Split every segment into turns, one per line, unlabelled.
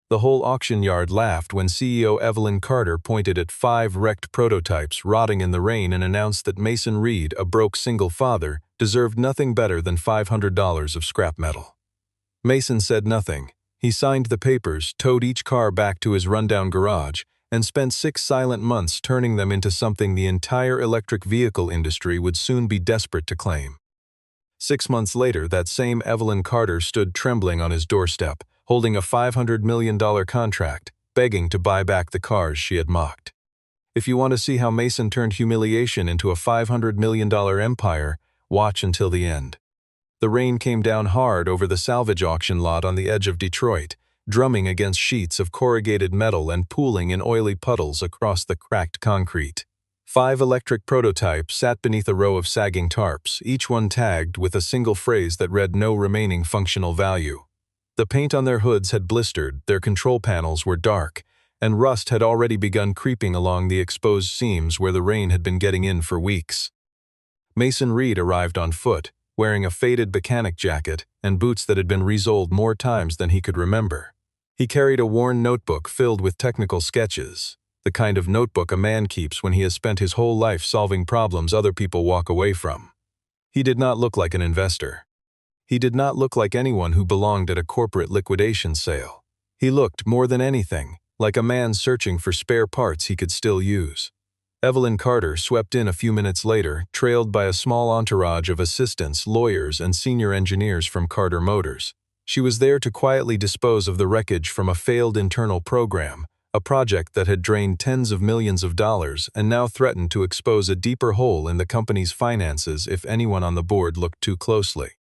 The whole auction yard laughed when CEO Evelyn Carter pointed at 5 wrecked prototypes rotting in the rain and announced that Mason Reed, a broke single father, deserved nothing better than $500 of scrap metal. Mason said nothing. He signed the papers, towed each car back to his rundown garage, and spent 6 silent months turning them into something the entire electric vehicle industry would soon be desperate to claim. 6 months later, that same Evelyn Carter stood trembling on his doorstep, holding a $500 million contract, begging to buy back the cars she had mocked. If you want to see how Mason turned humiliation into a $500 million empire, watch until the end. The rain came down hard over the salvage auction lot on the edge of Detroit, drumming against sheets of corrugated metal and pooling in oily puddles across the cracked concrete. 5 electric prototypes sat beneath a row of sagging tarps, each one tagged with a single phrase that read no remaining functional value. The paint on their hoods had blistered, their control panels were dark, and rust had already begun creeping along the exposed seams where the rain had been getting in for weeks. Mason Reed arrived on foot, wearing a faded mechanic jacket and boots that had been resoled more times than he could remember. He carried a worn notebook filled with technical sketches, the kind of notebook a man keeps when he has spent his whole life solving problems other people walk away from. He did not look like an investor. He did not look like anyone who belonged at a corporate liquidation sale. He looked, more than anything, like a man searching for spare parts he could still use. Evelyn Carter swept in a few minutes later, trailed by a small entourage of assistants, lawyers, and senior engineers from Carter Motors. She was there to quietly dispose of the wreckage from a failed internal program, a project that had drained tens of millions of dollars and now threatened to expose a deeper hole in the company's finances if anyone on the board looked too closely.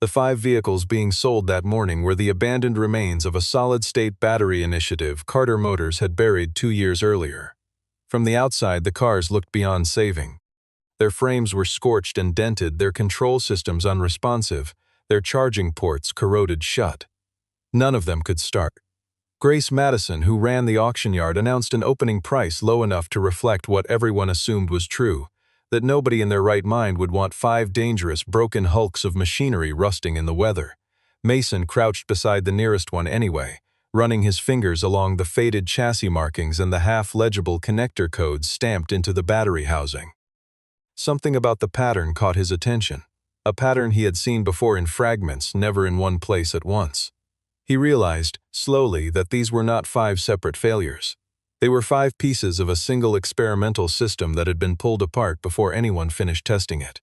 The 5 vehicles being sold that morning were the abandoned remains of a solid-state battery initiative Carter Motors had buried 2 years earlier. From the outside, the cars looked beyond saving. Their frames were scorched and dented, their control systems unresponsive, their charging ports corroded shut. None of them could start. Grace Madison, who ran the auction yard, announced an opening price low enough to reflect what everyone assumed was true, that nobody in their right mind would want 5 dangerous, broken hulks of machinery rusting in the weather. Mason crouched beside the nearest one anyway, running his fingers along the faded chassis markings and the half-legible connector codes stamped into the battery housing. Something about the pattern caught his attention, a pattern he had seen before in fragments, never in one place at once. He realized, slowly, that these were not 5 separate failures. They were 5 pieces of a single experimental system that had been pulled apart before anyone finished testing it.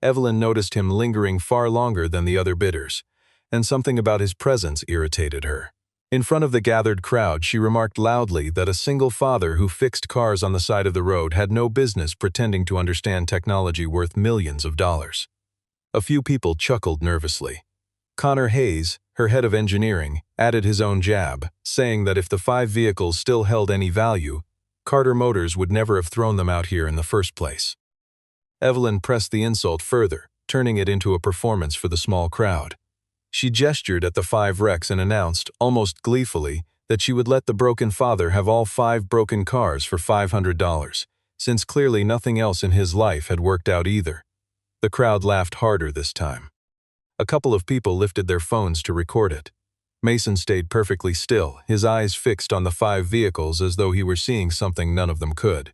Evelyn noticed him lingering far longer than the other bidders, and something about his presence irritated her. In front of the gathered crowd, she remarked loudly that a single father who fixed cars on the side of the road had no business pretending to understand technology worth millions of dollars. A few people chuckled nervously. Connor Hayes, her head of engineering, added his own jab, saying that if the 5 vehicles still held any value, Carter Motors would never have thrown them out here in the first place. Evelyn pressed the insult further, turning it into a performance for the small crowd. She gestured at the 5 wrecks and announced, almost gleefully, that she would let the broken father have all 5 broken cars for $500, since clearly nothing else in his life had worked out either. The crowd laughed harder this time. A couple of people lifted their phones to record it. Mason stayed perfectly still, his eyes fixed on the 5 vehicles as though he were seeing something none of them could.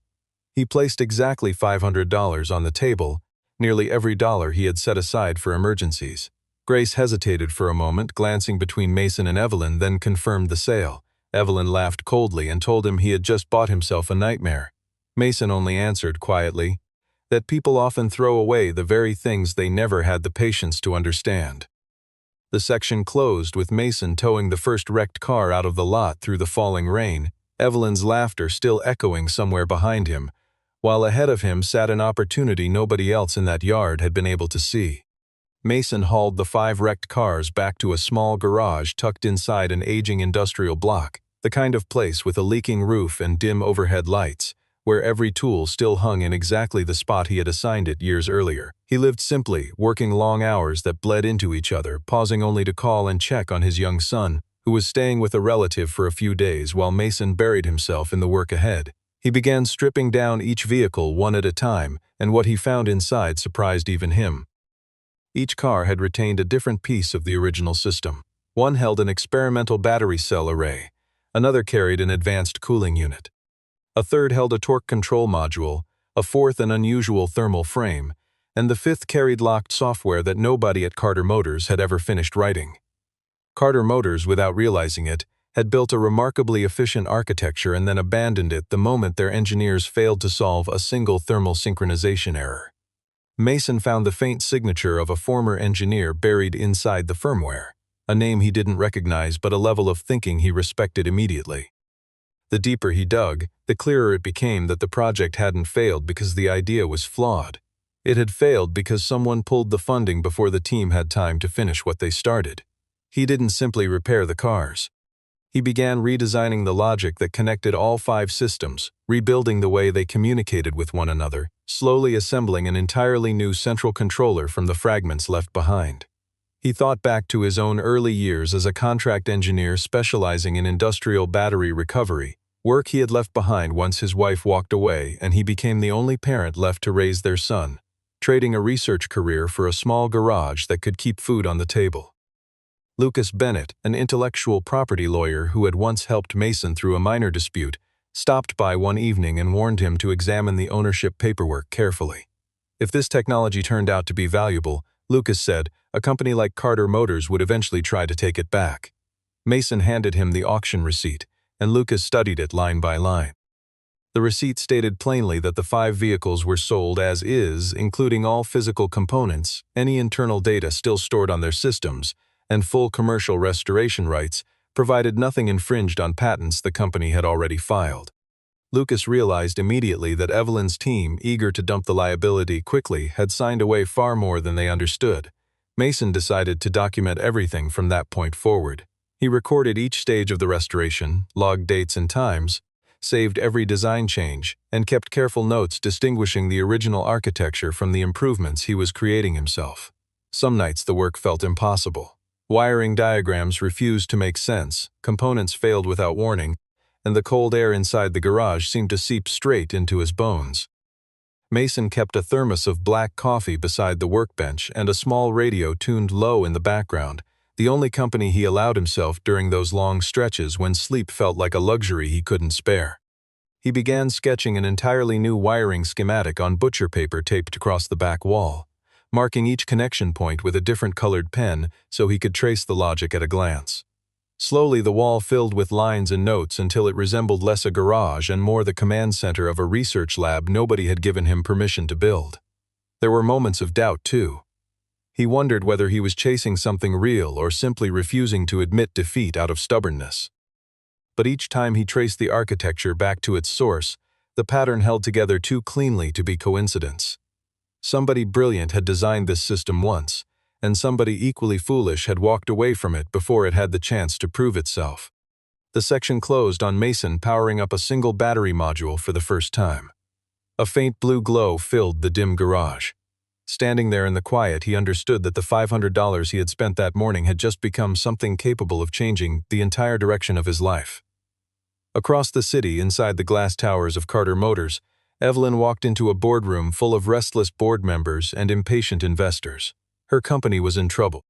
He placed exactly $500 on the table, nearly every dollar he had set aside for emergencies. Grace hesitated for a moment, glancing between Mason and Evelyn, then confirmed the sale. Evelyn laughed coldly and told him he had just bought himself a nightmare. Mason only answered quietly that people often throw away the very things they never had the patience to understand. The section closed with Mason towing the first wrecked car out of the lot through the falling rain, Evelyn's laughter still echoing somewhere behind him, while ahead of him sat an opportunity nobody else in that yard had been able to see. Mason hauled the 5 wrecked cars back to a small garage tucked inside an aging industrial block, the kind of place with a leaking roof and dim overhead lights, where every tool still hung in exactly the spot he had assigned it years earlier. He lived simply, working long hours that bled into each other, pausing only to call and check on his young son, who was staying with a relative for a few days while Mason buried himself in the work ahead. He began stripping down each vehicle one at a time, and what he found inside surprised even him. Each car had retained a different piece of the original system. One held an experimental battery cell array, another carried an advanced cooling unit. A third held a torque control module, a fourth an unusual thermal frame, and the fifth carried locked software that nobody at Carter Motors had ever finished writing. Carter Motors, without realizing it, had built a remarkably efficient architecture and then abandoned it the moment their engineers failed to solve a single thermal synchronization error. Mason found the faint signature of a former engineer buried inside the firmware, a name he didn't recognize but a level of thinking he respected immediately. The deeper he dug, the clearer it became that the project hadn't failed because the idea was flawed. It had failed because someone pulled the funding before the team had time to finish what they started. He didn't simply repair the cars. He began redesigning the logic that connected all 5 systems, rebuilding the way they communicated with one another, slowly assembling an entirely new central controller from the fragments left behind. He thought back to his own early years as a contract engineer specializing in industrial battery recovery, work he had left behind once his wife walked away and he became the only parent left to raise their son, trading a research career for a small garage that could keep food on the table. Lucas Bennett, an intellectual property lawyer who had once helped Mason through a minor dispute, stopped by one evening and warned him to examine the ownership paperwork carefully. If this technology turned out to be valuable, Lucas said, a company like Carter Motors would eventually try to take it back. Mason handed him the auction receipt, and Lucas studied it line by line. The receipt stated plainly that the 5 vehicles were sold as is, including all physical components, any internal data still stored on their systems, and full commercial restoration rights, provided nothing infringed on patents the company had already filed. Lucas realized immediately that Evelyn's team, eager to dump the liability quickly, had signed away far more than they understood. Mason decided to document everything from that point forward. He recorded each stage of the restoration, logged dates and times, saved every design change, and kept careful notes distinguishing the original architecture from the improvements he was creating himself. Some nights the work felt impossible. Wiring diagrams refused to make sense, components failed without warning, and the cold air inside the garage seemed to seep straight into his bones. Mason kept a thermos of black coffee beside the workbench and a small radio tuned low in the background, the only company he allowed himself during those long stretches when sleep felt like a luxury he couldn't spare. He began sketching an entirely new wiring schematic on butcher paper taped across the back wall, marking each connection point with a different colored pen so he could trace the logic at a glance. Slowly the wall filled with lines and notes until it resembled less a garage and more the command center of a research lab nobody had given him permission to build. There were moments of doubt, too. He wondered whether he was chasing something real or simply refusing to admit defeat out of stubbornness. But each time he traced the architecture back to its source, the pattern held together too cleanly to be coincidence. Somebody brilliant had designed this system once, and somebody equally foolish had walked away from it before it had the chance to prove itself. The section closed on Mason powering up a single battery module for the first time. A faint blue glow filled the dim garage. Standing there in the quiet, he understood that the $500 he had spent that morning had just become something capable of changing the entire direction of his life. Across the city, inside the glass towers of Carter Motors, Evelyn walked into a boardroom full of restless board members and impatient investors. Her company was in trouble.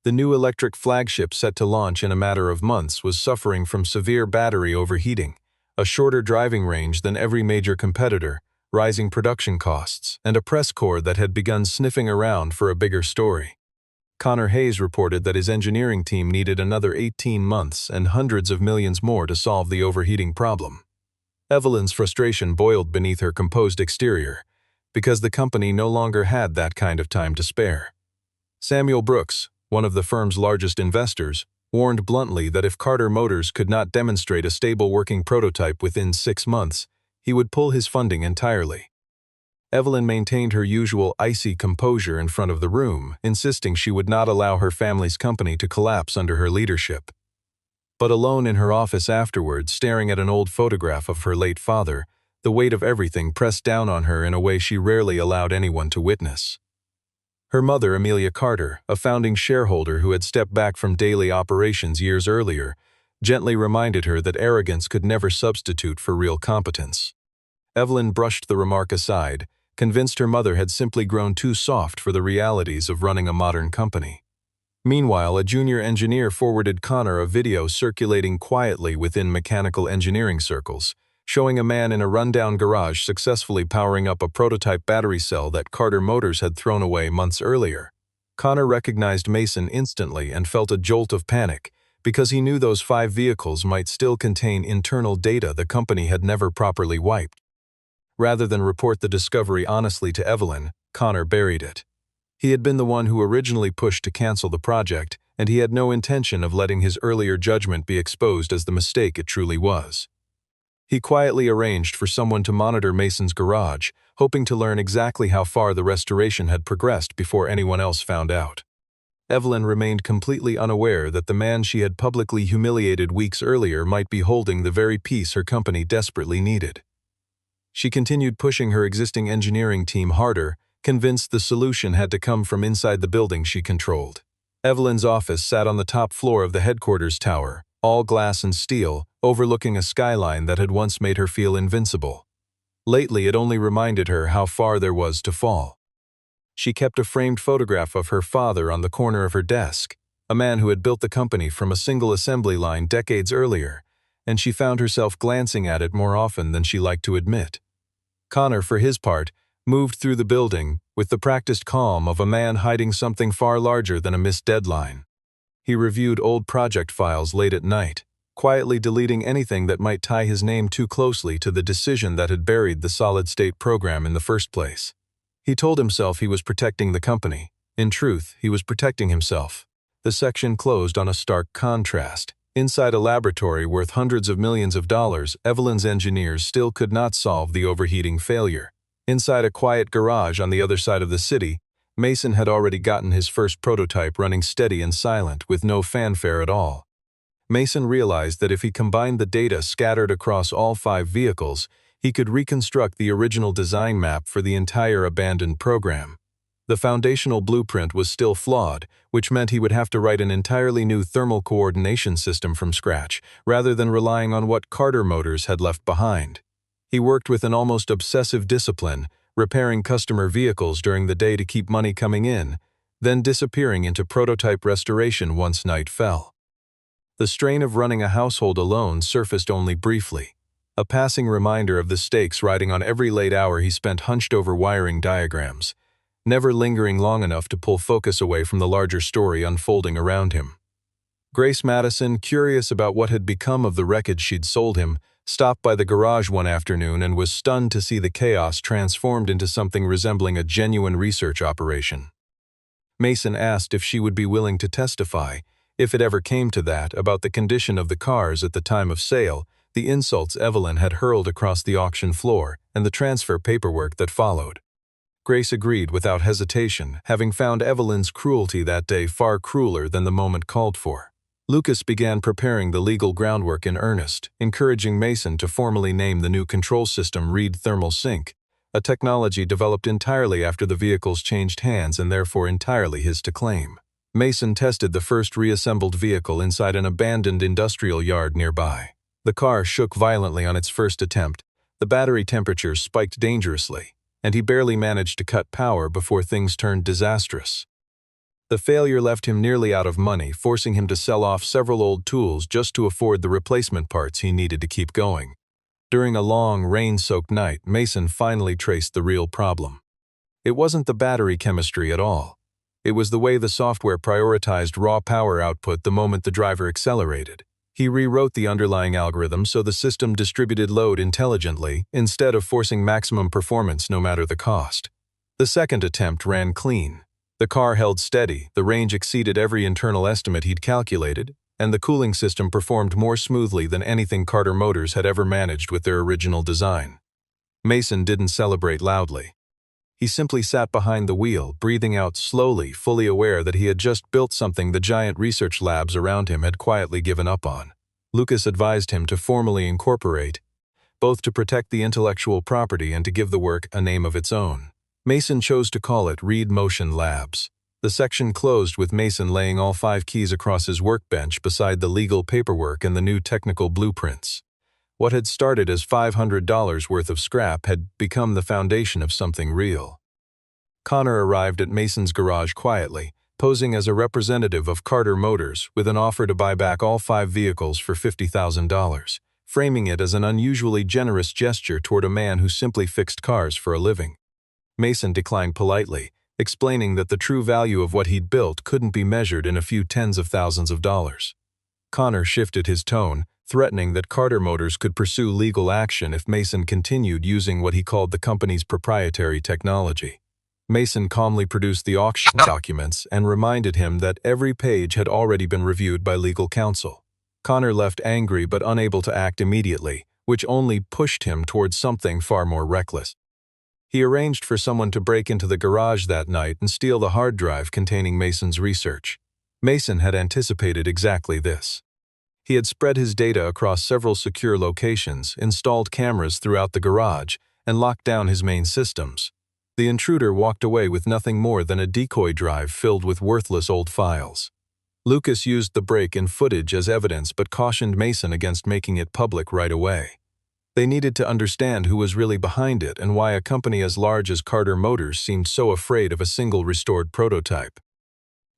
The new electric flagship set to launch in a matter of months was suffering from severe battery overheating, a shorter driving range than every major competitor, rising production costs, and a press corps that had begun sniffing around for a bigger story. Connor Hayes reported that his engineering team needed another 18 months and hundreds of millions more to solve the overheating problem. Evelyn's frustration boiled beneath her composed exterior, because the company no longer had that kind of time to spare. Samuel Brooks, one of the firm's largest investors, warned bluntly that if Carter Motors could not demonstrate a stable working prototype within 6 months, he would pull his funding entirely. Evelyn maintained her usual icy composure in front of the room, insisting she would not allow her family's company to collapse under her leadership. But alone in her office afterwards, staring at an old photograph of her late father, the weight of everything pressed down on her in a way she rarely allowed anyone to witness. Her mother, Amelia Carter, a founding shareholder who had stepped back from daily operations years earlier, gently reminded her that arrogance could never substitute for real competence. Evelyn brushed the remark aside, convinced her mother had simply grown too soft for the realities of running a modern company. Meanwhile, a junior engineer forwarded Connor a video circulating quietly within mechanical engineering circles, showing a man in a rundown garage successfully powering up a prototype battery cell that Carter Motors had thrown away months earlier. Connor recognized Mason instantly and felt a jolt of panic, because he knew those 5 vehicles might still contain internal data the company had never properly wiped. Rather than report the discovery honestly to Evelyn, Connor buried it. He had been the one who originally pushed to cancel the project, and he had no intention of letting his earlier judgment be exposed as the mistake it truly was. He quietly arranged for someone to monitor Mason's garage, hoping to learn exactly how far the restoration had progressed before anyone else found out. Evelyn remained completely unaware that the man she had publicly humiliated weeks earlier might be holding the very piece her company desperately needed. She continued pushing her existing engineering team harder, convinced the solution had to come from inside the building she controlled. Evelyn's office sat on the top floor of the headquarters tower, all glass and steel, overlooking a skyline that had once made her feel invincible. Lately, it only reminded her how far there was to fall. She kept a framed photograph of her father on the corner of her desk, a man who had built the company from a single assembly line decades earlier, and she found herself glancing at it more often than she liked to admit. Connor, for his part, moved through the building with the practiced calm of a man hiding something far larger than a missed deadline. He reviewed old project files late at night, quietly deleting anything that might tie his name too closely to the decision that had buried the solid-state program in the first place. He told himself he was protecting the company. In truth, he was protecting himself. The section closed on a stark contrast. Inside a laboratory worth hundreds of millions of dollars, Evelyn's engineers still could not solve the overheating failure. Inside a quiet garage on the other side of the city, Mason had already gotten his first prototype running steady and silent, with no fanfare at all. Mason realized that if he combined the data scattered across all 5 vehicles, he could reconstruct the original design map for the entire abandoned program. The foundational blueprint was still flawed, which meant he would have to write an entirely new thermal coordination system from scratch, rather than relying on what Carter Motors had left behind. He worked with an almost obsessive discipline, repairing customer vehicles during the day to keep money coming in, then disappearing into prototype restoration once night fell. The strain of running a household alone surfaced only briefly, a passing reminder of the stakes riding on every late hour he spent hunched over wiring diagrams, never lingering long enough to pull focus away from the larger story unfolding around him. Grace Madison, curious about what had become of the wreckage she'd sold him, stopped by the garage one afternoon and was stunned to see the chaos transformed into something resembling a genuine research operation. Mason asked if she would be willing to testify, if it ever came to that, about the condition of the cars at the time of sale, the insults Evelyn had hurled across the auction floor, and the transfer paperwork that followed. Grace agreed without hesitation, having found Evelyn's cruelty that day far crueler than the moment called for. Lucas began preparing the legal groundwork in earnest, encouraging Mason to formally name the new control system Reed Thermal Sync, a technology developed entirely after the vehicles changed hands and therefore entirely his to claim. Mason tested the first reassembled vehicle inside an abandoned industrial yard nearby. The car shook violently on its first attempt, the battery temperature spiked dangerously, and he barely managed to cut power before things turned disastrous. The failure left him nearly out of money, forcing him to sell off several old tools just to afford the replacement parts he needed to keep going. During a long, rain-soaked night, Mason finally traced the real problem. It wasn't the battery chemistry at all. It was the way the software prioritized raw power output the moment the driver accelerated. He rewrote the underlying algorithm so the system distributed load intelligently instead of forcing maximum performance no matter the cost. The second attempt ran clean. The car held steady, the range exceeded every internal estimate he'd calculated, and the cooling system performed more smoothly than anything Carter Motors had ever managed with their original design. Mason didn't celebrate loudly. He simply sat behind the wheel, breathing out slowly, fully aware that he had just built something the giant research labs around him had quietly given up on. Lucas advised him to formally incorporate, both to protect the intellectual property and to give the work a name of its own. Mason chose to call it Reed Motion Labs. The section closed with Mason laying all 5 keys across his workbench beside the legal paperwork and the new technical blueprints. What had started as $500 worth of scrap had become the foundation of something real. Connor arrived at Mason's garage quietly, posing as a representative of Carter Motors with an offer to buy back all 5 vehicles for $50,000, framing it as an unusually generous gesture toward a man who simply fixed cars for a living. Mason declined politely, explaining that the true value of what he'd built couldn't be measured in a few tens of thousands of dollars. Connor shifted his tone, threatening that Carter Motors could pursue legal action if Mason continued using what he called the company's proprietary technology. Mason calmly produced the auction documents and reminded him that every page had already been reviewed by legal counsel. Connor left angry but unable to act immediately, which only pushed him towards something far more reckless. He arranged for someone to break into the garage that night and steal the hard drive containing Mason's research. Mason had anticipated exactly this. He had spread his data across several secure locations, installed cameras throughout the garage, and locked down his main systems. The intruder walked away with nothing more than a decoy drive filled with worthless old files. Lucas used the break-in footage as evidence but cautioned Mason against making it public right away. They needed to understand who was really behind it and why a company as large as Carter Motors seemed so afraid of a single restored prototype.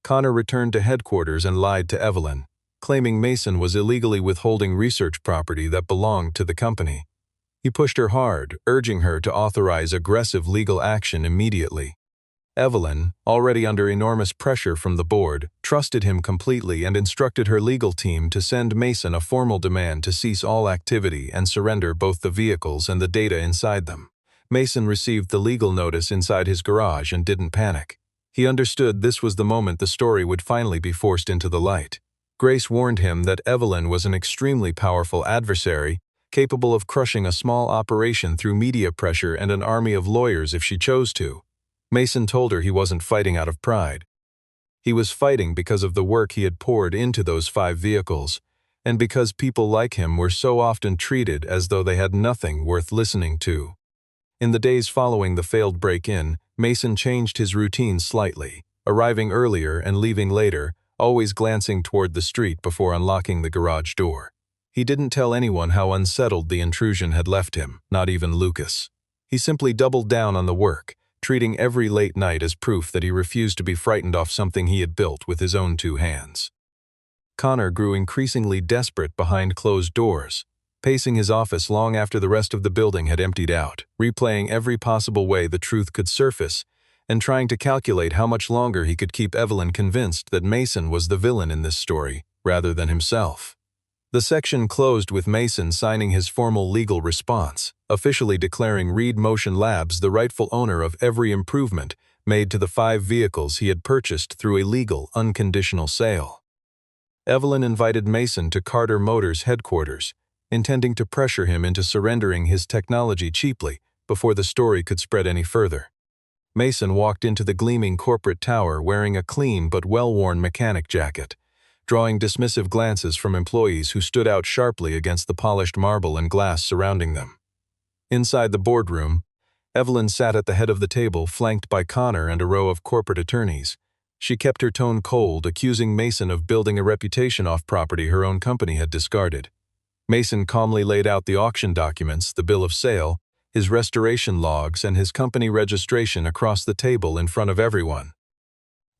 Connor returned to headquarters and lied to Evelyn, claiming Mason was illegally withholding research property that belonged to the company. He pushed her hard, urging her to authorize aggressive legal action immediately. Evelyn, already under enormous pressure from the board, trusted him completely and instructed her legal team to send Mason a formal demand to cease all activity and surrender both the vehicles and the data inside them. Mason received the legal notice inside his garage and didn't panic. He understood this was the moment the story would finally be forced into the light. Grace warned him that Evelyn was an extremely powerful adversary, capable of crushing a small operation through media pressure and an army of lawyers if she chose to. Mason told her he wasn't fighting out of pride. He was fighting because of the work he had poured into those 5 vehicles, and because people like him were so often treated as though they had nothing worth listening to. In the days following the failed break-in, Mason changed his routine slightly, arriving earlier and leaving later, always glancing toward the street before unlocking the garage door. He didn't tell anyone how unsettled the intrusion had left him, not even Lucas. He simply doubled down on the work, treating every late night as proof that he refused to be frightened off something he had built with his own 2 hands. Connor grew increasingly desperate behind closed doors, pacing his office long after the rest of the building had emptied out, replaying every possible way the truth could surface, and trying to calculate how much longer he could keep Evelyn convinced that Mason was the villain in this story, rather than himself. The section closed with Mason signing his formal legal response, officially declaring Reed Motion Labs the rightful owner of every improvement made to the 5 vehicles he had purchased through a legal, unconditional sale. Evelyn invited Mason to Carter Motors headquarters, intending to pressure him into surrendering his technology cheaply before the story could spread any further. Mason walked into the gleaming corporate tower wearing a clean but well-worn mechanic jacket, drawing dismissive glances from employees who stood out sharply against the polished marble and glass surrounding them. Inside the boardroom, Evelyn sat at the head of the table, flanked by Connor and a row of corporate attorneys. She kept her tone cold, accusing Mason of building a reputation off property her own company had discarded. Mason calmly laid out the auction documents, the bill of sale, his restoration logs, and his company registration across the table in front of everyone.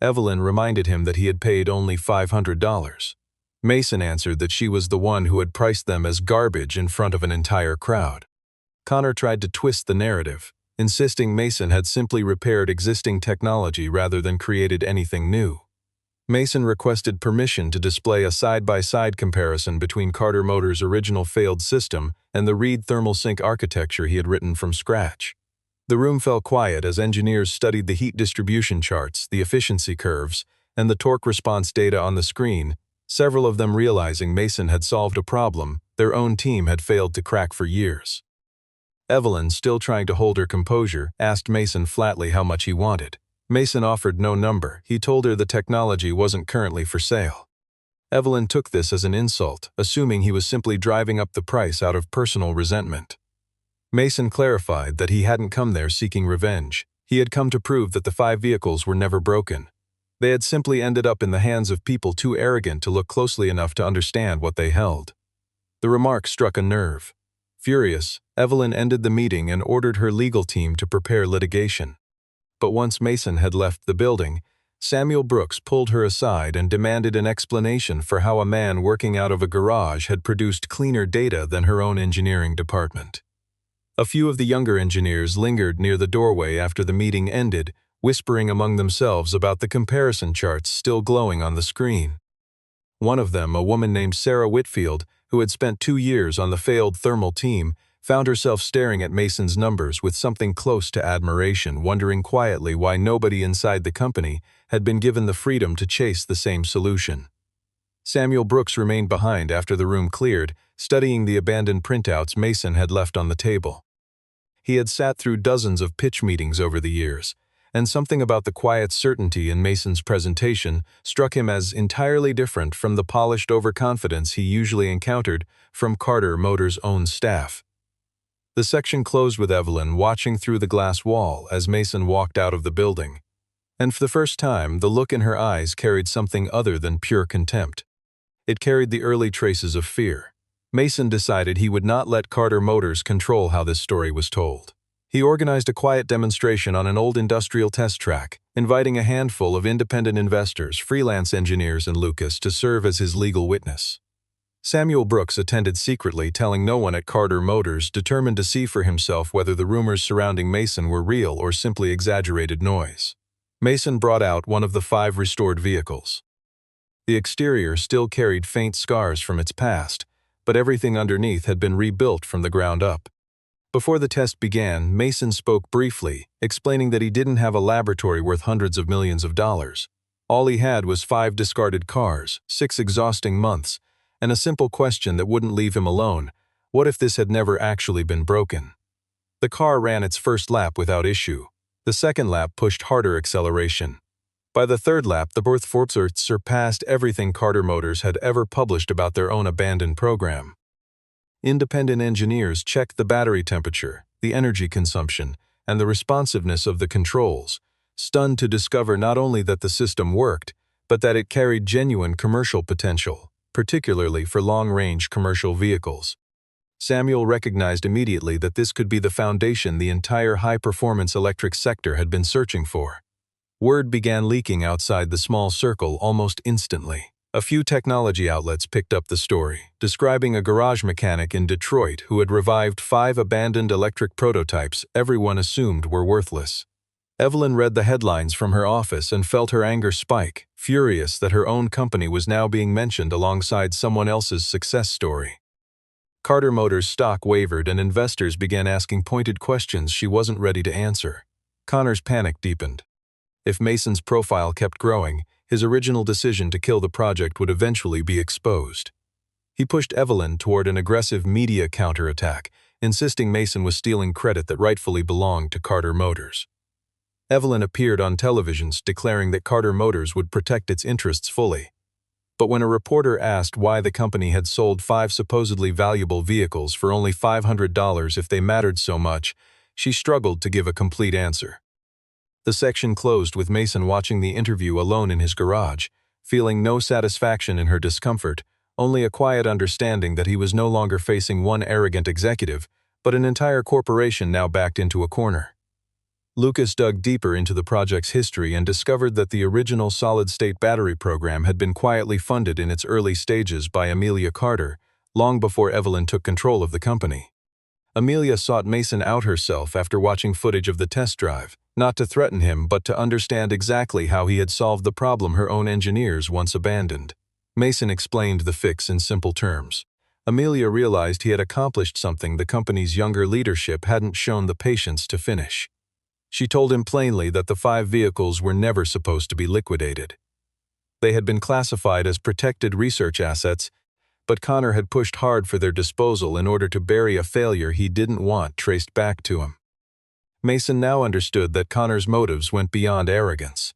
Evelyn reminded him that he had paid only $500. Mason answered that she was the one who had priced them as garbage in front of an entire crowd. Connor tried to twist the narrative, insisting Mason had simply repaired existing technology rather than created anything new. Mason requested permission to display a side-by-side comparison between Carter Motors' original failed system and the Reed thermal sink architecture he had written from scratch. The room fell quiet as engineers studied the heat distribution charts, the efficiency curves, and the torque response data on the screen, several of them realizing Mason had solved a problem their own team had failed to crack for years. Evelyn, still trying to hold her composure, asked Mason flatly how much he wanted. Mason offered no number. He told her the technology wasn't currently for sale. Evelyn took this as an insult, assuming he was simply driving up the price out of personal resentment. Mason clarified that he hadn't come there seeking revenge. He had come to prove that the 5 vehicles were never broken. They had simply ended up in the hands of people too arrogant to look closely enough to understand what they held. The remark struck a nerve. Furious, Evelyn ended the meeting and ordered her legal team to prepare litigation. But once Mason had left the building, Samuel Brooks pulled her aside and demanded an explanation for how a man working out of a garage had produced cleaner data than her own engineering department. A few of the younger engineers lingered near the doorway after the meeting ended, whispering among themselves about the comparison charts still glowing on the screen. One of them, a woman named Sarah Whitfield, who had spent 2 years on the failed thermal team, found herself staring at Mason's numbers with something close to admiration, wondering quietly why nobody inside the company had been given the freedom to chase the same solution. Samuel Brooks remained behind after the room cleared, studying the abandoned printouts Mason had left on the table. He had sat through dozens of pitch meetings over the years, and something about the quiet certainty in Mason's presentation struck him as entirely different from the polished overconfidence he usually encountered from Carter Motors' own staff. The section closed with Evelyn watching through the glass wall as Mason walked out of the building. And for the first time, the look in her eyes carried something other than pure contempt. It carried the early traces of fear. Mason decided he would not let Carter Motors control how this story was told. He organized a quiet demonstration on an old industrial test track, inviting a handful of independent investors, freelance engineers, and Lucas to serve as his legal witness. Samuel Brooks attended secretly, telling no one at Carter Motors, determined to see for himself whether the rumors surrounding Mason were real or simply exaggerated noise. Mason brought out one of the 5 restored vehicles. The exterior still carried faint scars from its past, but everything underneath had been rebuilt from the ground up. Before the test began, Mason spoke briefly, explaining that he didn't have a laboratory worth hundreds of millions of dollars. All he had was 5 discarded cars, 6 exhausting months, and a simple question that wouldn't leave him alone: what if this had never actually been broken? The car ran its first lap without issue. The second lap pushed harder acceleration. By the third lap, the Fortschritt surpassed everything Carter Motors had ever published about their own abandoned program. Independent engineers checked the battery temperature, the energy consumption, and the responsiveness of the controls, stunned to discover not only that the system worked, but that it carried genuine commercial potential, particularly for long-range commercial vehicles. Samuel recognized immediately that this could be the foundation the entire high-performance electric sector had been searching for. Word began leaking outside the small circle almost instantly. A few technology outlets picked up the story, describing a garage mechanic in Detroit who had revived 5 abandoned electric prototypes everyone assumed were worthless. Evelyn read the headlines from her office and felt her anger spike, furious that her own company was now being mentioned alongside someone else's success story. Carter Motors' stock wavered and investors began asking pointed questions she wasn't ready to answer. Connor's panic deepened. If Mason's profile kept growing, his original decision to kill the project would eventually be exposed. He pushed Evelyn toward an aggressive media counterattack, insisting Mason was stealing credit that rightfully belonged to Carter Motors. Evelyn appeared on televisions declaring that Carter Motors would protect its interests fully. But when a reporter asked why the company had sold 5 supposedly valuable vehicles for only $500 if they mattered so much, she struggled to give a complete answer. The section closed with Mason watching the interview alone in his garage, feeling no satisfaction in her discomfort, only a quiet understanding that he was no longer facing one arrogant executive, but an entire corporation now backed into a corner. Lucas dug deeper into the project's history and discovered that the original solid-state battery program had been quietly funded in its early stages by Amelia Carter, long before Evelyn took control of the company. Amelia sought Mason out herself after watching footage of the test drive, not to threaten him but to understand exactly how he had solved the problem her own engineers once abandoned. Mason explained the fix in simple terms. Amelia realized he had accomplished something the company's younger leadership hadn't shown the patience to finish. She told him plainly that the 5 vehicles were never supposed to be liquidated. They had been classified as protected research assets, but Connor had pushed hard for their disposal in order to bury a failure he didn't want traced back to him. Mason now understood that Connor's motives went beyond arrogance.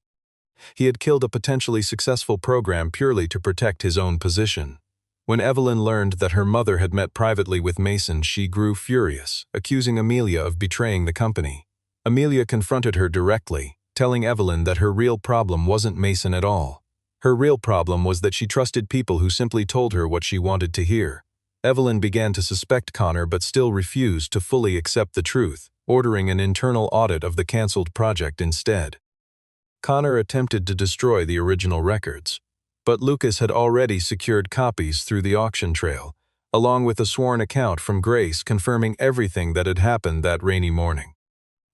He had killed a potentially successful program purely to protect his own position. When Evelyn learned that her mother had met privately with Mason, she grew furious, accusing Amelia of betraying the company. Amelia confronted her directly, telling Evelyn that her real problem wasn't Mason at all. Her real problem was that she trusted people who simply told her what she wanted to hear. Evelyn began to suspect Connor but still refused to fully accept the truth, ordering an internal audit of the cancelled project instead. Connor attempted to destroy the original records, but Lucas had already secured copies through the auction trail, along with a sworn account from Grace confirming everything that had happened that rainy morning.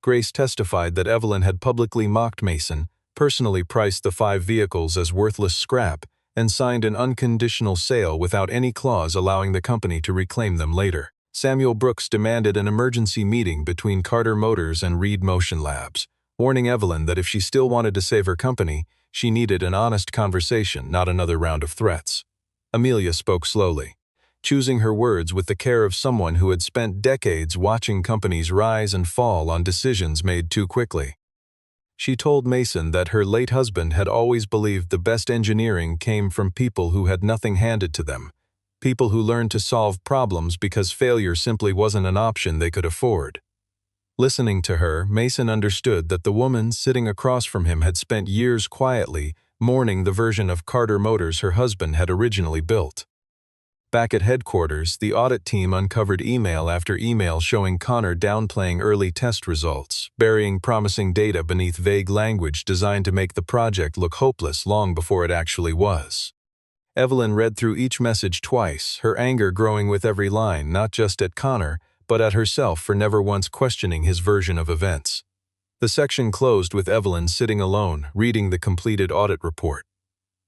Grace testified that Evelyn had publicly mocked Mason, personally priced the 5 vehicles as worthless scrap, and signed an unconditional sale without any clause allowing the company to reclaim them later. Samuel Brooks demanded an emergency meeting between Carter Motors and Reed Motion Labs, warning Evelyn that if she still wanted to save her company, she needed an honest conversation, not another round of threats. Amelia spoke slowly, choosing her words with the care of someone who had spent decades watching companies rise and fall on decisions made too quickly. She told Mason that her late husband had always believed the best engineering came from people who had nothing handed to them, people who learned to solve problems because failure simply wasn't an option they could afford. Listening to her, Mason understood that the woman sitting across from him had spent years quietly mourning the version of Carter Motors her husband had originally built. Back at headquarters, the audit team uncovered email after email showing Connor downplaying early test results, burying promising data beneath vague language designed to make the project look hopeless long before it actually was. Evelyn read through each message twice, her anger growing with every line, not just at Connor, but at herself for never once questioning his version of events. The section closed with Evelyn sitting alone, reading the completed audit report.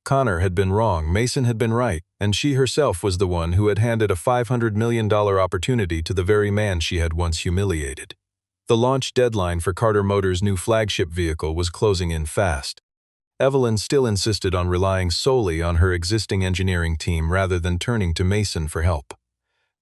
Connor had been wrong, Mason had been right, and she herself was the one who had handed a $500 million opportunity to the very man she had once humiliated. The launch deadline for Carter Motors' new flagship vehicle was closing in fast. Evelyn still insisted on relying solely on her existing engineering team rather than turning to Mason for help.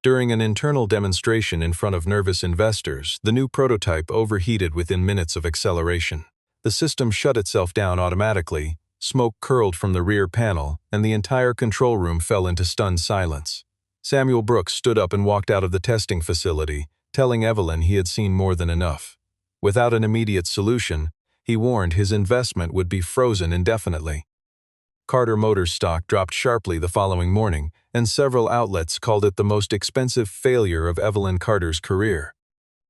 During an internal demonstration in front of nervous investors, the new prototype overheated within minutes of acceleration. The system shut itself down automatically, smoke curled from the rear panel, and the entire control room fell into stunned silence. Samuel Brooks stood up and walked out of the testing facility, telling Evelyn he had seen more than enough. Without an immediate solution, he warned his investment would be frozen indefinitely. Carter Motors stock dropped sharply the following morning, and several outlets called it the most expensive failure of Evelyn Carter's career.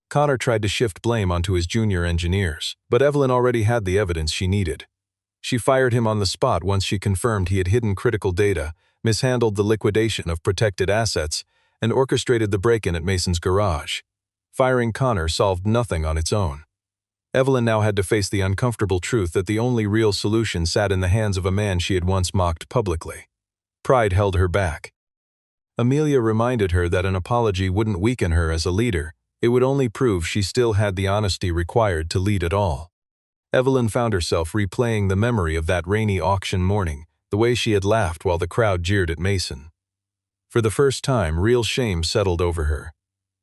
Connor tried to shift blame onto his junior engineers, but Evelyn already had the evidence she needed. She fired him on the spot once she confirmed he had hidden critical data, mishandled the liquidation of protected assets, and orchestrated the break-in at Mason's garage. Firing Connor solved nothing on its own. Evelyn now had to face the uncomfortable truth that the only real solution sat in the hands of a man she had once mocked publicly. Pride held her back. Amelia reminded her that an apology wouldn't weaken her as a leader, it would only prove she still had the honesty required to lead at all. Evelyn found herself replaying the memory of that rainy auction morning, the way she had laughed while the crowd jeered at Mason. For the first time, real shame settled over her.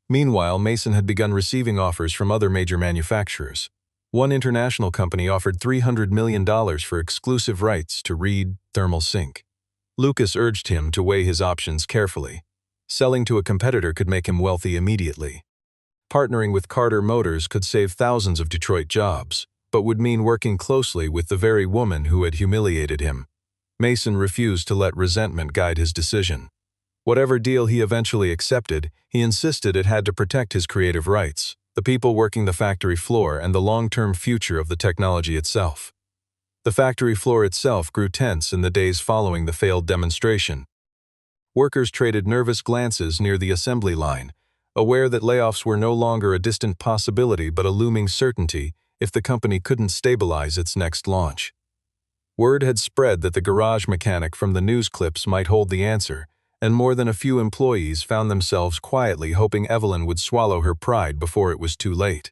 Meanwhile, Mason had begun receiving offers from other major manufacturers. One international company offered $300 million for exclusive rights to Reed Thermal Sink. Lucas urged him to weigh his options carefully. Selling to a competitor could make him wealthy immediately. Partnering with Carter Motors could save thousands of Detroit jobs, but would mean working closely with the very woman who had humiliated him. Mason refused to let resentment guide his decision. Whatever deal he eventually accepted, he insisted it had to protect his creative rights, the people working the factory floor, and the long-term future of the technology itself. The factory floor itself grew tense in the days following the failed demonstration. Workers traded nervous glances near the assembly line, aware that layoffs were no longer a distant possibility but a looming certainty if the company couldn't stabilize its next launch. Word had spread that the garage mechanic from the news clips might hold the answer, and more than a few employees found themselves quietly hoping Evelyn would swallow her pride before it was too late.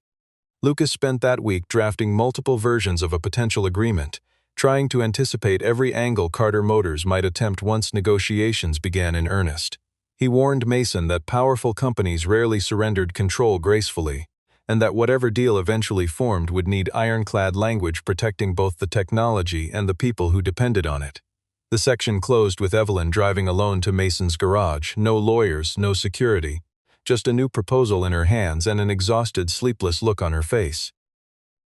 Lucas spent that week drafting multiple versions of a potential agreement, trying to anticipate every angle Carter Motors might attempt once negotiations began in earnest. He warned Mason that powerful companies rarely surrendered control gracefully, and that whatever deal eventually formed would need ironclad language protecting both the technology and the people who depended on it. The section closed with Evelyn driving alone to Mason's garage, no lawyers, no security, just a new proposal in her hands and an exhausted, sleepless look on her face.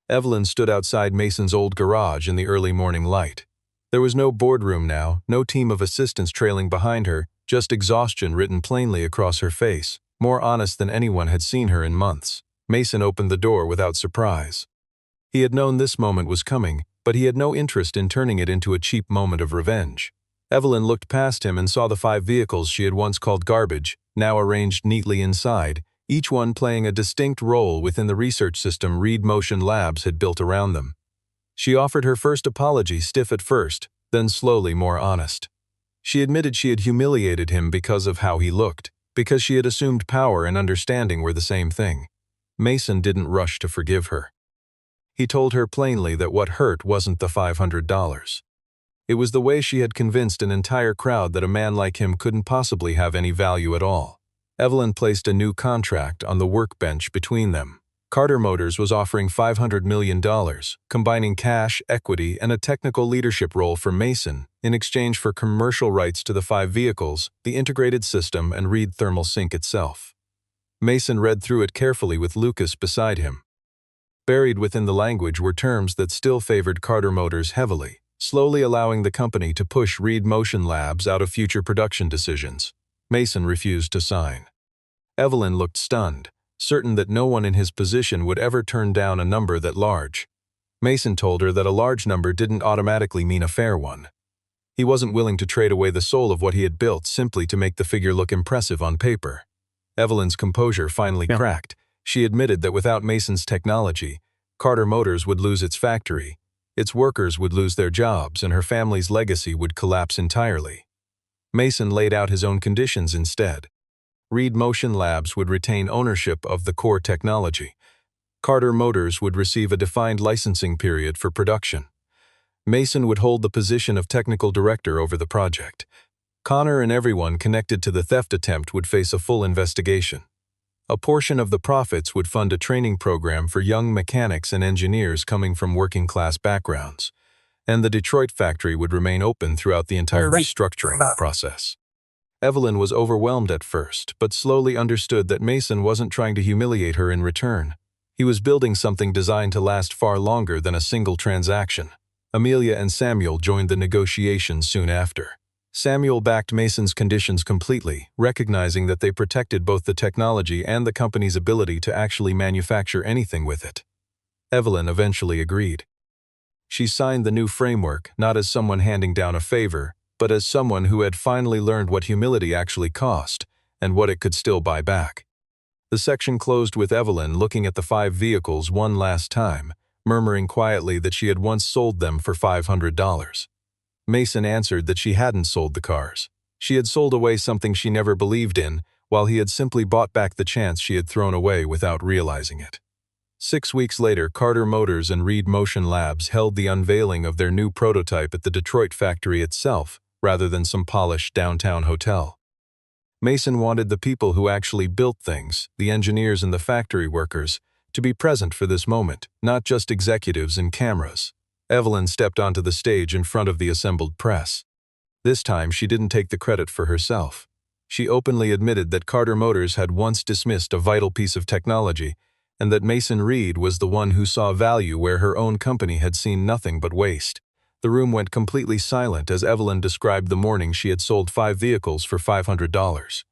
Evelyn stood outside Mason's old garage in the early morning light. There was no boardroom now, no team of assistants trailing behind her, just exhaustion written plainly across her face, more honest than anyone had seen her in months. Mason opened the door without surprise. He had known this moment was coming, but he had no interest in turning it into a cheap moment of revenge. Evelyn looked past him and saw the 5 vehicles she had once called garbage, now arranged neatly inside, each one playing a distinct role within the research system Reed Motion Labs had built around them. She offered her first apology, stiff at first, then slowly more honest. She admitted she had humiliated him because of how he looked, because she had assumed power and understanding were the same thing. Mason didn't rush to forgive her. He told her plainly that what hurt wasn't the $500. It was the way she had convinced an entire crowd that a man like him couldn't possibly have any value at all. Evelyn placed a new contract on the workbench between them. Carter Motors was offering $500 million, combining cash, equity, and a technical leadership role for Mason in exchange for commercial rights to the 5 vehicles, the integrated system, and Reed Thermal Sink itself. Mason read through it carefully with Lucas beside him. Buried within the language were terms that still favored Carter Motors heavily, slowly allowing the company to push Reed Motion Labs out of future production decisions. Mason refused to sign. Evelyn looked stunned, certain that no one in his position would ever turn down a number that large. Mason told her that a large number didn't automatically mean a fair one. He wasn't willing to trade away the soul of what he had built simply to make the figure look impressive on paper. Evelyn's composure finally cracked. She admitted that without Mason's technology, Carter Motors would lose its factory, its workers would lose their jobs, and her family's legacy would collapse entirely. Mason laid out his own conditions instead. Reed Motion Labs would retain ownership of the core technology. Carter Motors would receive a defined licensing period for production. Mason would hold the position of technical director over the project. Connor and everyone connected to the theft attempt would face a full investigation. A portion of the profits would fund a training program for young mechanics and engineers coming from working-class backgrounds, and the Detroit factory would remain open throughout the entire restructuring process. Evelyn was overwhelmed at first, but slowly understood that Mason wasn't trying to humiliate her in return. He was building something designed to last far longer than a single transaction. Amelia and Samuel joined the negotiations soon after. Samuel backed Mason's conditions completely, recognizing that they protected both the technology and the company's ability to actually manufacture anything with it. Evelyn eventually agreed. She signed the new framework not as someone handing down a favor, but as someone who had finally learned what humility actually cost and what it could still buy back. The section closed with Evelyn looking at the 5 vehicles one last time, murmuring quietly that she had once sold them for $500. Mason answered that she hadn't sold the cars. She had sold away something she never believed in, while he had simply bought back the chance she had thrown away without realizing it. 6 weeks later, Carter Motors and Reed Motion Labs held the unveiling of their new prototype at the Detroit factory itself, rather than some polished downtown hotel. Mason wanted the people who actually built things, the engineers and the factory workers, to be present for this moment, not just executives and cameras. Evelyn stepped onto the stage in front of the assembled press. This time, she didn't take the credit for herself. She openly admitted that Carter Motors had once dismissed a vital piece of technology, and that Mason Reed was the one who saw value where her own company had seen nothing but waste. The room went completely silent as Evelyn described the morning she had sold 5 vehicles for $500.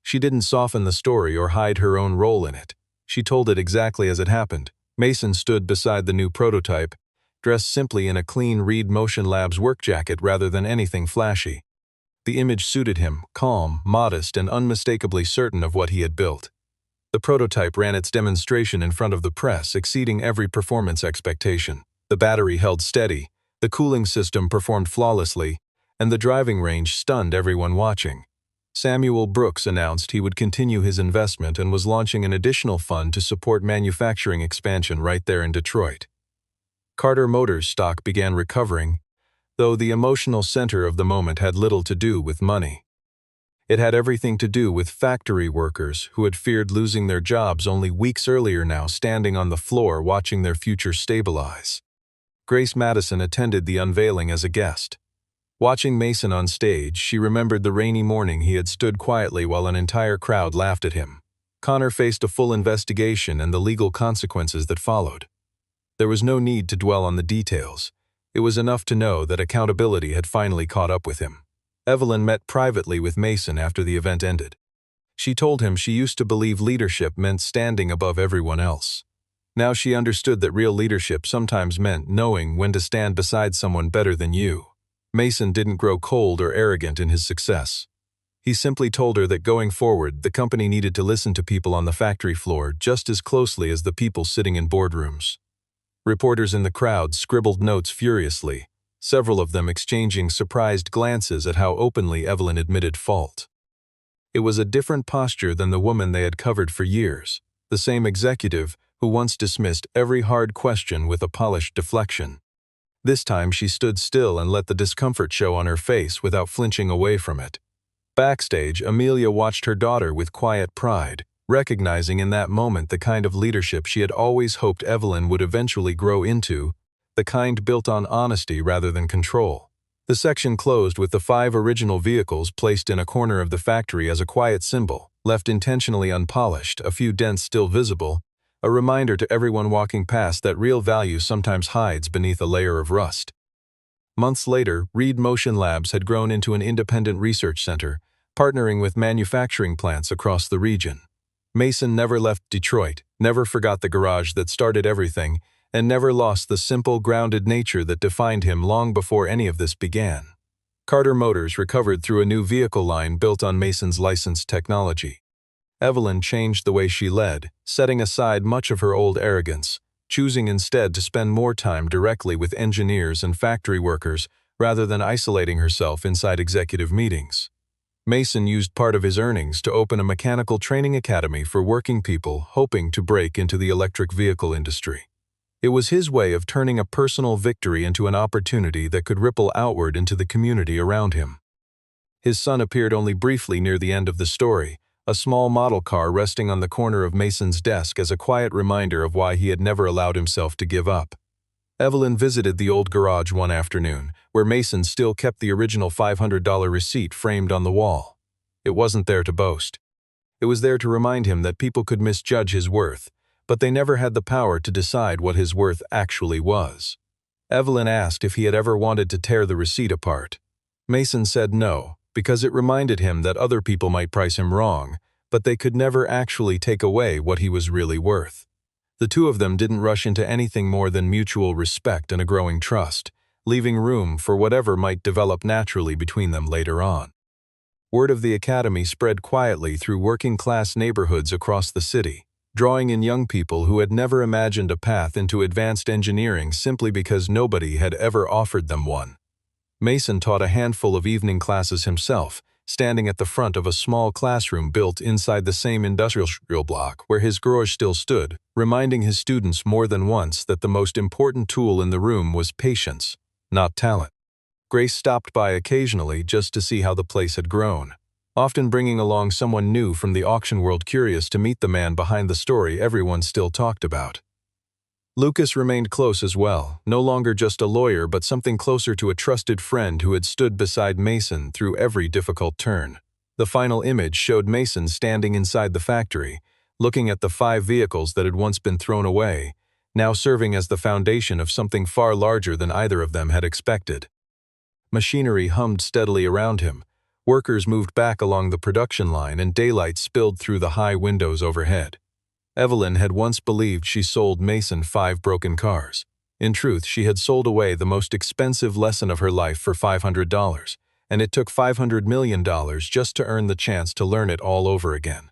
She didn't soften the story or hide her own role in it. She told it exactly as it happened. Mason stood beside the new prototype, dressed simply in a clean Reed Motion Labs work jacket rather than anything flashy. The image suited him, calm, modest, and unmistakably certain of what he had built. The prototype ran its demonstration in front of the press, exceeding every performance expectation. The battery held steady, the cooling system performed flawlessly, and the driving range stunned everyone watching. Samuel Brooks announced he would continue his investment and was launching an additional fund to support manufacturing expansion right there in Detroit. Carter Motors stock began recovering, though the emotional center of the moment had little to do with money. It had everything to do with factory workers who had feared losing their jobs only weeks earlier now standing on the floor watching their future stabilize. Grace Madison attended the unveiling as a guest. Watching Mason on stage, she remembered the rainy morning he had stood quietly while an entire crowd laughed at him. Connor faced a full investigation and the legal consequences that followed. There was no need to dwell on the details. It was enough to know that accountability had finally caught up with him. Evelyn met privately with Mason after the event ended. She told him she used to believe leadership meant standing above everyone else. Now she understood that real leadership sometimes meant knowing when to stand beside someone better than you. Mason didn't grow cold or arrogant in his success. He simply told her that going forward, the company needed to listen to people on the factory floor just as closely as the people sitting in boardrooms. Reporters in the crowd scribbled notes furiously, several of them exchanging surprised glances at how openly Evelyn admitted fault. It was a different posture than the woman they had covered for years, the same executive who once dismissed every hard question with a polished deflection. This time she stood still and let the discomfort show on her face without flinching away from it. Backstage, Amelia watched her daughter with quiet pride, recognizing in that moment the kind of leadership she had always hoped Evelyn would eventually grow into, the kind built on honesty rather than control. The section closed with the 5 original vehicles placed in a corner of the factory as a quiet symbol, left intentionally unpolished, a few dents still visible, a reminder to everyone walking past that real value sometimes hides beneath a layer of rust. Months later, Reed Motion Labs had grown into an independent research center, partnering with manufacturing plants across the region. Mason never left Detroit, never forgot the garage that started everything, and never lost the simple, grounded nature that defined him long before any of this began. Carter Motors recovered through a new vehicle line built on Mason's licensed technology. Evelyn changed the way she led, setting aside much of her old arrogance, choosing instead to spend more time directly with engineers and factory workers rather than isolating herself inside executive meetings. Mason used part of his earnings to open a mechanical training academy for working people hoping to break into the electric vehicle industry. It was his way of turning a personal victory into an opportunity that could ripple outward into the community around him. His son appeared only briefly near the end of the story, a small model car resting on the corner of Mason's desk as a quiet reminder of why he had never allowed himself to give up. Evelyn visited the old garage one afternoon, where Mason still kept the original $500 receipt framed on the wall. It wasn't there to boast. It was there to remind him that people could misjudge his worth, but they never had the power to decide what his worth actually was. Evelyn asked if he had ever wanted to tear the receipt apart. Mason said no, because it reminded him that other people might price him wrong, but they could never actually take away what he was really worth. The two of them didn't rush into anything more than mutual respect and a growing trust, leaving room for whatever might develop naturally between them later on. Word of the academy spread quietly through working-class neighborhoods across the city, drawing in young people who had never imagined a path into advanced engineering simply because nobody had ever offered them one. Mason taught a handful of evening classes himself, standing at the front of a small classroom built inside the same industrial block where his garage still stood, reminding his students more than once that the most important tool in the room was patience, not talent. Grace stopped by occasionally just to see how the place had grown, often bringing along someone new from the auction world curious to meet the man behind the story everyone still talked about. Lucas remained close as well, no longer just a lawyer but something closer to a trusted friend who had stood beside Mason through every difficult turn. The final image showed Mason standing inside the factory, looking at the 5 vehicles that had once been thrown away, now serving as the foundation of something far larger than either of them had expected. Machinery hummed steadily around him. Workers moved back along the production line and daylight spilled through the high windows overhead. Evelyn had once believed she sold Mason 5 broken cars. In truth, she had sold away the most expensive lesson of her life for $500, and it took $500 million just to earn the chance to learn it all over again.